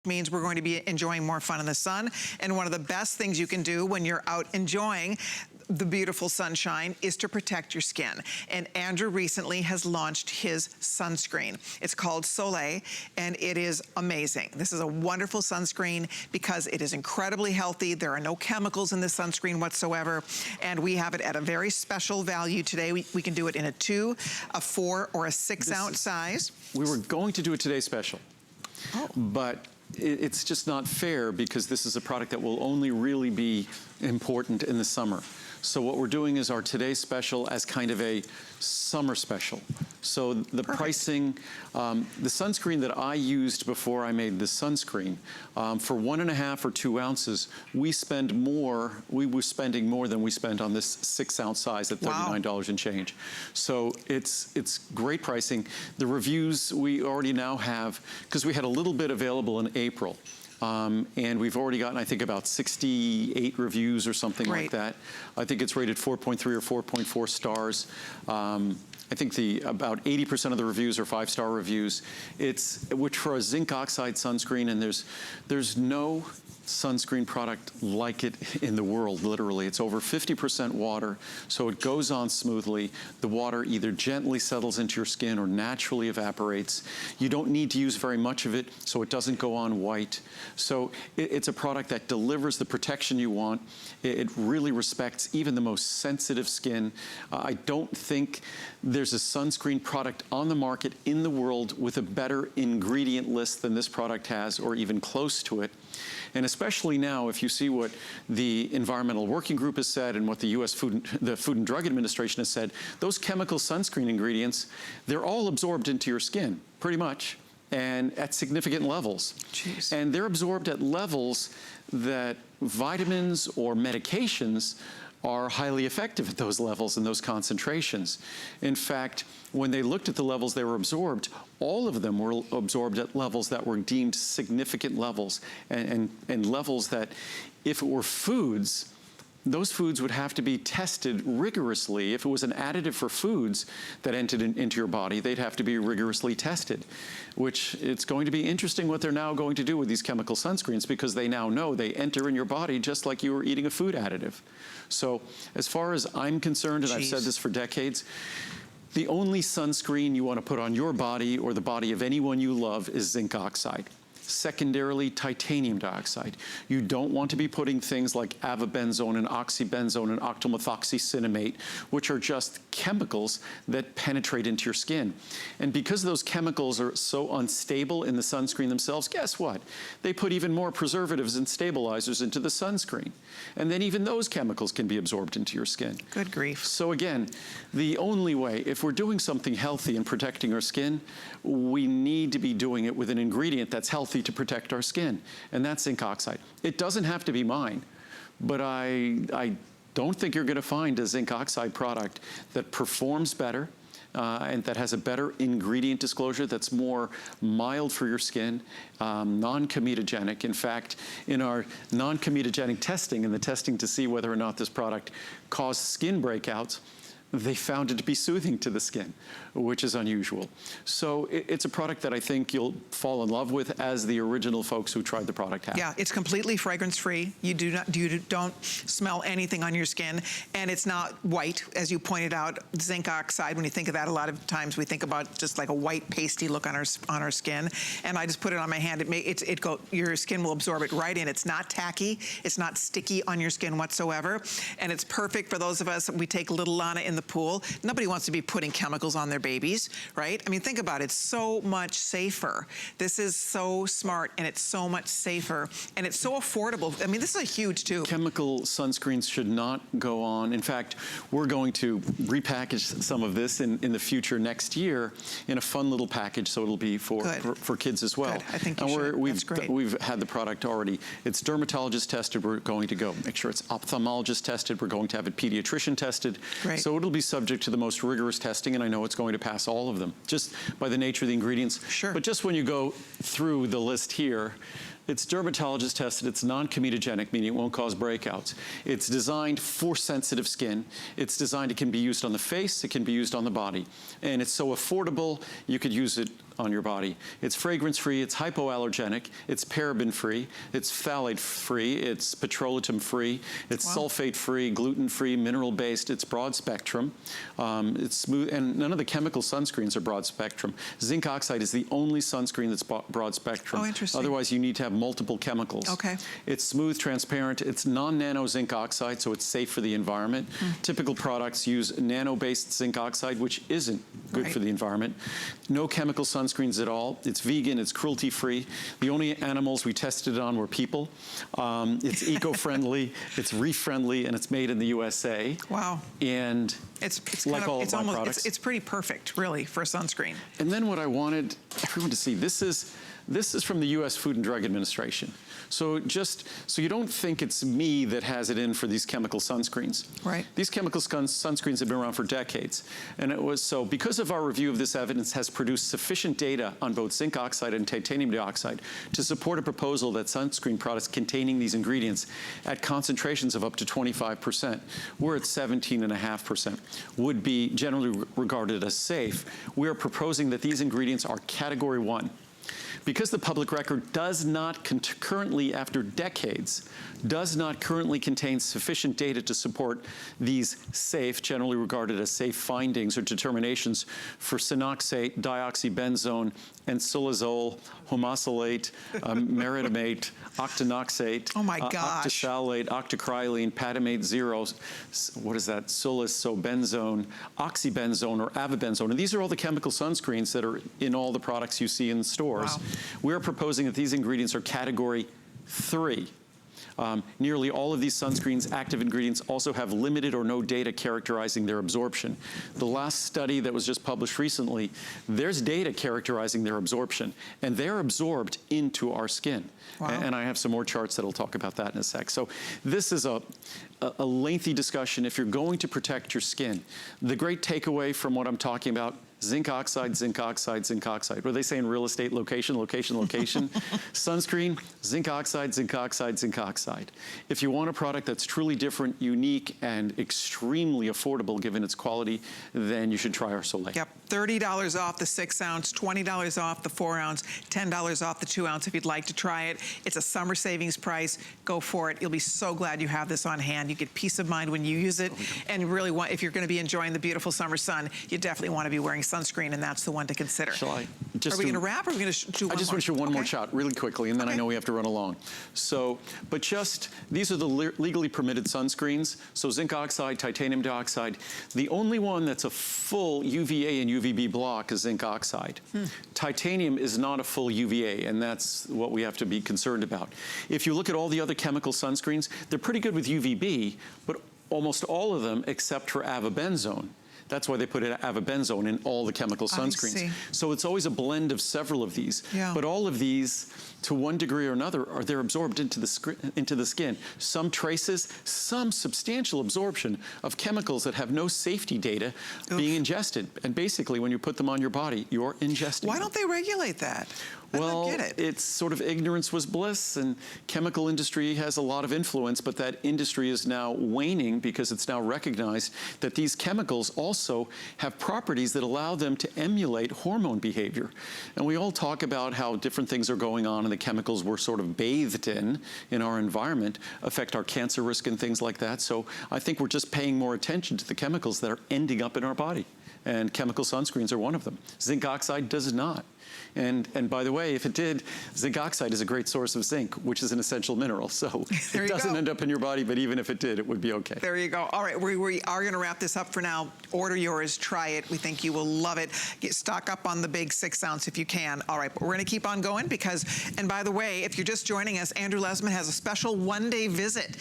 means we're going to be enjoying more fun in the sun. And one of the best things you can do when you're out enjoying the beautiful sunshine is to protect your skin. And Andrew recently has launched his sunscreen. It's called Soleil, and it is amazing. This is a wonderful sunscreen because it is incredibly healthy. There are no chemicals in this sunscreen whatsoever, and we have it at a very special value today. We can do it in a 2, a 4, or a 6-ounce size. We were going to do it today special, but it's just not fair because this is a product that will only really be important in the summer. So what we're doing is our today special as kind of a summer special. So the pricing, the sunscreen that I used before I made this sunscreen, for 1.5 or 2 ounces, we were spending more than we spent on this 6-ounce size at $39 and change. So it's great pricing. The reviews we already now have, because we had a little bit available in April. And we've already gotten, I think, about 68 reviews or something like that. I think it's rated 4.3 or 4.4 stars. I think about 80% of the reviews are 5-star reviews. Which for a zinc oxide sunscreen, and there's no sunscreen product like it in the world, literally. It's over 50% water, so it goes on smoothly. The water either gently settles into your skin or naturally evaporates. You don't need to use very much of it, so it doesn't go on white. So it's a product that delivers the protection you want. It really respects even the most sensitive skin. I don't think there's a sunscreen product on the market in the world with a better ingredient list than this product has, or even close to it. And especially now, if you see what the Environmental Working Group has said and what the U.S. Food and Drug Administration has said, those chemical sunscreen ingredients, they're all absorbed into your skin, pretty much, and at significant levels. Jeez. And they're absorbed at levels that vitamins or medications are highly effective at those levels and those concentrations. In fact, when they looked at the levels they were absorbed, all of them were absorbed at levels that were deemed significant levels, and levels that, if it were foods, those foods would have to be tested rigorously. If it was an additive for foods that entered into your body, they'd have to be rigorously tested, which it's going to be interesting what they're now going to do with these chemical sunscreens, because they now know they enter in your body just like you were eating a food additive. So as far as I'm concerned, and I've said this for decades, the only sunscreen you want to put on your body or the body of anyone you love is zinc oxide. Secondarily, titanium dioxide. You don't want to be putting things like avobenzone and oxybenzone and octamethoxycinnamate, which are just chemicals that penetrate into your skin. And because those chemicals are so unstable in the sunscreen themselves, guess what? They put even more preservatives and stabilizers into the sunscreen. And then even those chemicals can be absorbed into your skin. Good grief. So again, the only way, if we're doing something healthy and protecting our skin, we need to be doing it with an ingredient that's healthy to protect our skin, and that's zinc oxide. It doesn't have to be mine, but I don't think you're going to find a zinc oxide product that performs better and that has a better ingredient disclosure, that's more mild for your skin, non-comedogenic. In fact, in our non-comedogenic testing, and the testing to see whether or not this product caused skin breakouts, they found it to be soothing to the skin, which is unusual. So it's a product that I think you'll fall in love with, as the original folks who tried the product have. Yeah, it's completely fragrance-free. You don't smell anything on your skin, and it's not white, as you pointed out. Zinc oxide, when you think of that, a lot of times we think about just like a white pasty look on our skin. And I just put it on my hand. Your skin will absorb it right in. It's not tacky. It's not sticky on your skin whatsoever, and it's perfect for those of us. We take little Lana in the pool. Nobody wants to be putting chemicals on their babies, right? I mean, think about it. It's so much safer. This is so smart, and it's so much safer, and it's so affordable. I mean, this is a huge tube. Chemical sunscreens should not go on. In fact, we're going to repackage some of this in the future next year in a fun little package, so it'll be for kids as well. Good. I think you should. That's great. We've had the product already. It's dermatologist tested. We're going to go make sure it's ophthalmologist tested. We're going to have it pediatrician tested. Great. So it'll be subject to the most rigorous testing, and I know it's going to pass all of them, just by the nature of the ingredients. Sure. But just when you go through the list here, it's dermatologist tested, it's non-comedogenic, meaning it won't cause breakouts. It's designed for sensitive skin. It's designed, it can be used on the face, it can be used on the body. And it's so affordable, you could use it on your body. It's fragrance-free, it's hypoallergenic, it's paraben-free, it's phthalate-free, it's petroleum-free, it's sulfate-free, gluten-free, mineral-based, it's broad spectrum, it's smooth, and none of the chemical sunscreens are broad spectrum. Zinc oxide is the only sunscreen that's broad spectrum. Oh, interesting. Otherwise, you need to have multiple chemicals. Okay. It's smooth, transparent, it's non-nano zinc oxide, so it's safe for the environment. Typical products use nano-based zinc oxide, which isn't good for the environment. No chemical sunscreens at all. It's vegan, it's cruelty-free. The only animals we tested it on were people. It's eco-friendly, it's reef-friendly, and it's made in the USA. Wow. And it's like kind of, all it's of my almost, products. it's pretty perfect, really, for a sunscreen. And then what I wanted everyone to see, this is from the U.S. Food and Drug Administration. So just so you don't think it's me that has it in for these chemical sunscreens. Right. These chemical sunscreens have been around for decades. And it was so because of our review of this evidence has produced sufficient data on both zinc oxide and titanium dioxide to support a proposal that sunscreen products containing these ingredients at concentrations of up to 25%, we're at 17.5%, would be generally regarded as safe. We are proposing that these ingredients are Category 1. Because the public record does not currently, after decades, does not currently contain sufficient data to support these safe, generally regarded as safe findings or determinations for sinoxate, dioxybenzone, and ensilazole, homosalate, meridamate, octinoxate, Oh my gosh. octisalate, octocrylene, patamate zero, what is that, sulisobenzone, oxybenzone, or avibenzone. And these are all the chemical sunscreens that are in all the products you see in stores. Wow. We're proposing that these ingredients are Category 3. Nearly all of these sunscreens' active ingredients also have limited or no data characterizing their absorption. The last study that was just published recently, there's data characterizing their absorption, and they're absorbed into our skin. Wow. And I have some more charts that'll talk about that in a sec. So this is a lengthy discussion if you're going to protect your skin. The great takeaway from what I'm talking about, zinc oxide, zinc oxide, zinc oxide. What do they say in real estate? Location, location, location. Sunscreen, zinc oxide, zinc oxide, zinc oxide. If you want a product that's truly different, unique, and extremely affordable given its quality, then you should try our Soleil. Yep, $30 off the 6 ounce, $20 off the 4 ounce, $10 off the 2 ounce if you'd like to try it. It's a summer savings price. Go for it. You'll be so glad you have this on hand. You get peace of mind when you use it. And really, if you're going to be enjoying the beautiful summer sun, you definitely want to be wearing sunscreen, and that's the one to consider. Shall I just Are we going to wrap, or are we going to do one more? I just want to show one more shot really quickly, and then I know we have to run along. So, but just, these are the legally permitted sunscreens. So zinc oxide, titanium dioxide. The only one that's a full UVA and UVB block is zinc oxide. Titanium is not a full UVA, and that's what we have to be concerned about. If you look at all the other chemical sunscreens, they're pretty good with UVB, but almost all of them, except for avibenzone. That's why they put avibenzone in all the chemical sunscreens. I see. So it's always a blend of several of these. Yeah. But all of these, to one degree or another, they're absorbed into the skin. Some traces, some substantial absorption of chemicals that have no safety data being ingested. And basically, when you put them on your body, you're ingesting Why them. don't they regulate that? I Well, don't get it. it's sort of ignorance was bliss, and chemical industry has a lot of influence, but that industry is now waning because it's now recognized that these chemicals also have properties that allow them to emulate hormone behavior. And we all talk about how different things are going on and the chemicals we're sort of bathed in our environment affect our cancer risk and things like that. So I think we're just paying more attention to the chemicals that are ending up in our body. And chemical sunscreens are one of them. Zinc oxide does not. And by the way, if it did, zinc oxide is a great source of zinc, which is an essential mineral. So it doesn't end up in your body, but even if it did, it would be okay. There you go. All right, we are going to wrap this up for now. Order yours, try it. We think you will love it. Stock up on the big 6 ounce if you can. All right, but we're going to keep on going because, and by the way, if you're just joining us, Andrew Lessman has a special one-day visit.